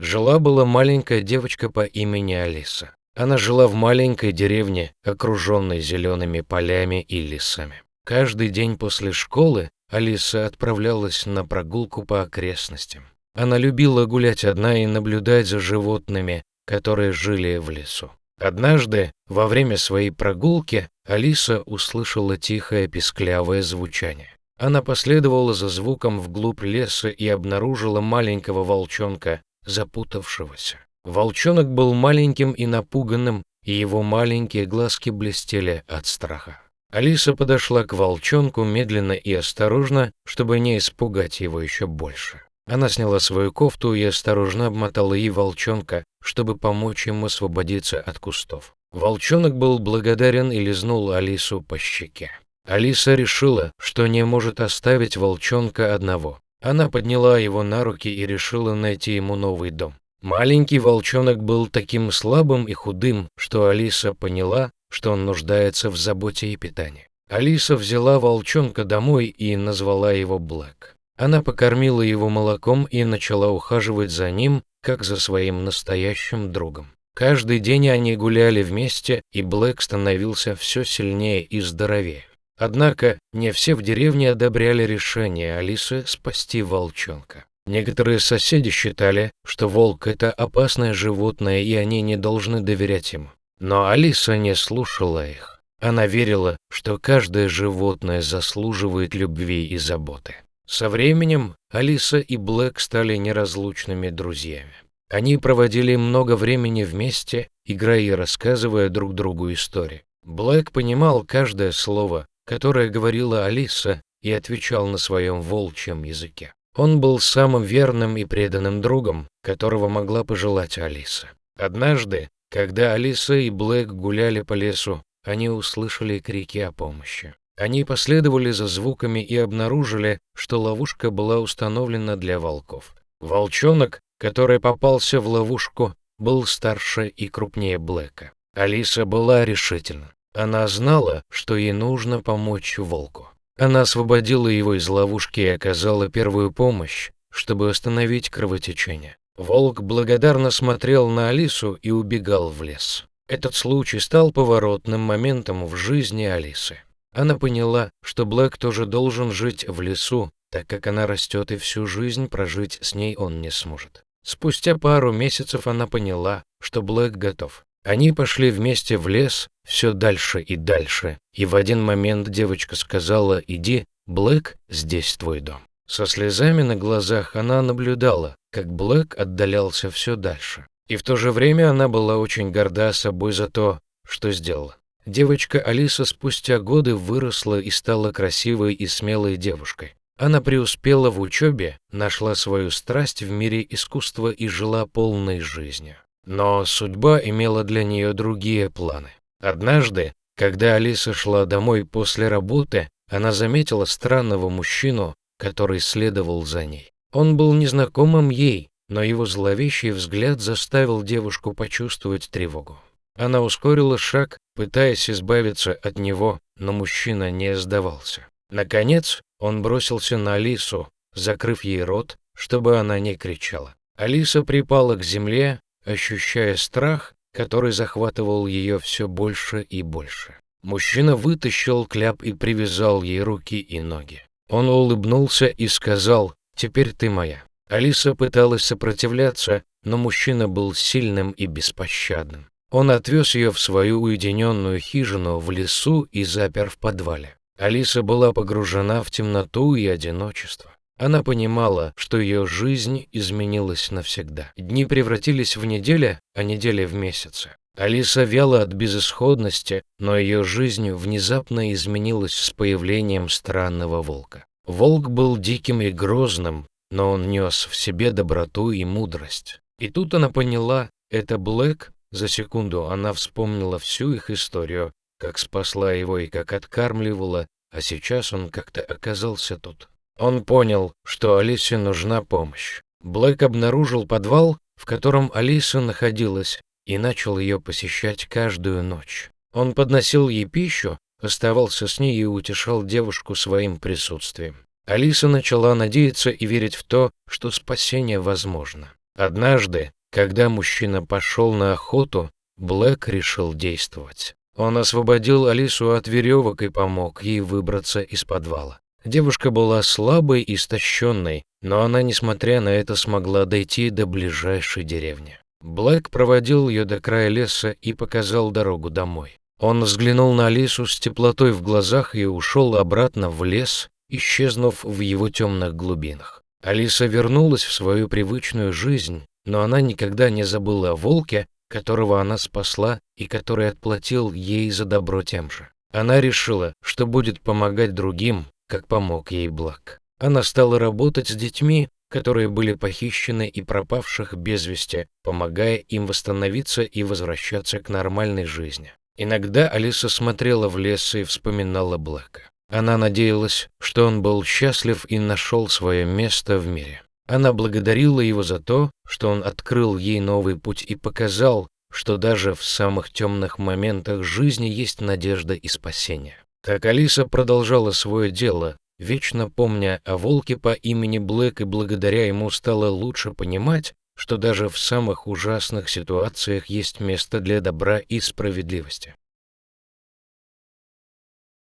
Жила-была маленькая девочка по имени Алиса. Она жила в маленькой деревне, окруженной зелеными полями и лесами. Каждый день после школы Алиса отправлялась на прогулку по окрестностям. Она любила гулять одна и наблюдать за животными, которые жили в лесу. Однажды, во время своей прогулки, Алиса услышала тихое писклявое звучание. Она последовала за звуком вглубь леса и обнаружила маленького волчонка, запутавшегося. Волчонок был маленьким и напуганным, и его маленькие глазки блестели от страха. Алиса подошла к волчонку медленно и осторожно, чтобы не испугать его еще больше. Она сняла свою кофту и осторожно обмотала ей волчонка, чтобы помочь ему освободиться от кустов. Волчонок был благодарен и лизнул Алису по щеке. Алиса решила, что не может оставить волчонка одного. Она подняла его на руки и решила найти ему новый дом. Маленький волчонок был таким слабым и худым, что Алиса поняла, что он нуждается в заботе и питании. Алиса взяла волчонка домой и назвала его Блэк. Она покормила его молоком и начала ухаживать за ним, как за своим настоящим другом. Каждый день они гуляли вместе, и Блэк становился все сильнее и здоровее. Однако не все в деревне одобряли решение Алисы спасти волчонка. Некоторые соседи считали, что волк – это опасное животное, и они не должны доверять ему. Но Алиса не слушала их. Она верила, что каждое животное заслуживает любви и заботы. Со временем Алиса и Блэк стали неразлучными друзьями. Они проводили много времени вместе, играя и рассказывая друг другу истории. Блэк понимал каждое слово, которое говорила Алиса, и отвечал на своем волчьем языке. Он был самым верным и преданным другом, которого могла пожелать Алиса. Однажды, когда Алиса и Блэк гуляли по лесу, они услышали крики о помощи. Они последовали за звуками и обнаружили, что ловушка была установлена для волков. Волчонок, который попался в ловушку, был старше и крупнее Блэка. Алиса была решительна. Она знала, что ей нужно помочь волку. Она освободила его из ловушки и оказала первую помощь, чтобы остановить кровотечение. Волк благодарно смотрел на Алису и убегал в лес. Этот случай стал поворотным моментом в жизни Алисы. Она поняла, что Блэк тоже должен жить в лесу, так как она растет и всю жизнь прожить с ней он не сможет. Спустя пару месяцев она поняла, что Блэк готов. Они пошли вместе в лес, все дальше и дальше, и в один момент девочка сказала: «Иди, Блэк, здесь твой дом». Со слезами на глазах она наблюдала, как Блэк отдалялся все дальше. И в то же время она была очень горда собой за то, что сделала. Девочка Алиса спустя годы выросла и стала красивой и смелой девушкой. Она преуспела в учебе, нашла свою страсть в мире искусства и жила полной жизнью. Но судьба имела для нее другие планы. Однажды, когда Алиса шла домой после работы, она заметила странного мужчину, который следовал за ней. Он был незнакомым ей, но его зловещий взгляд заставил девушку почувствовать тревогу. Она ускорила шаг, пытаясь избавиться от него, но мужчина не сдавался. Наконец, он бросился на Алису, закрыв ей рот, чтобы она не кричала. Алиса припала к земле, ощущая страх, который захватывал ее все больше и больше. Мужчина вытащил кляп и привязал ей руки и ноги. Он улыбнулся и сказал: «Теперь ты моя». Алиса пыталась сопротивляться, но мужчина был сильным и беспощадным. Он отвез ее в свою уединенную хижину в лесу и запер в подвале. Алиса была погружена в темноту и одиночество. Она понимала, что ее жизнь изменилась навсегда. Дни превратились в недели, а недели в месяцы. Алиса вяла от безысходности, но ее жизнь внезапно изменилась с появлением странного волка. Волк был диким и грозным, но он нес в себе доброту и мудрость. И тут она поняла, это Блэк. За секунду она вспомнила всю их историю, как спасла его и как откармливала, а сейчас он как-то оказался тут. Он понял, что Алисе нужна помощь. Блэк обнаружил подвал, в котором Алиса находилась, и начал ее посещать каждую ночь. Он подносил ей пищу, оставался с ней и утешал девушку своим присутствием. Алиса начала надеяться и верить в то, что спасение возможно. Однажды, когда мужчина пошел на охоту, Блэк решил действовать. Он освободил Алису от веревок и помог ей выбраться из подвала. Девушка была слабой и истощенной, но она, несмотря на это, смогла дойти до ближайшей деревни. Блэк проводил ее до края леса и показал дорогу домой. Он взглянул на Алису с теплотой в глазах и ушел обратно в лес, исчезнув в его темных глубинах. Алиса вернулась в свою привычную жизнь, но она никогда не забыла о волке, которого она спасла и который отплатил ей за добро тем же. Она решила, что будет помогать другим, как помог ей Блэк. Она стала работать с детьми, которые были похищены и пропавших без вести, помогая им восстановиться и возвращаться к нормальной жизни. Иногда Алиса смотрела в лес и вспоминала Блэка. Она надеялась, что он был счастлив и нашел свое место в мире. Она благодарила его за то, что он открыл ей новый путь и показал, что даже в самых темных моментах жизни есть надежда и спасение. Так Алиса продолжала свое дело, вечно помня о волке по имени Блэк, и благодаря ему стала лучше понимать, что даже в самых ужасных ситуациях есть место для добра и справедливости.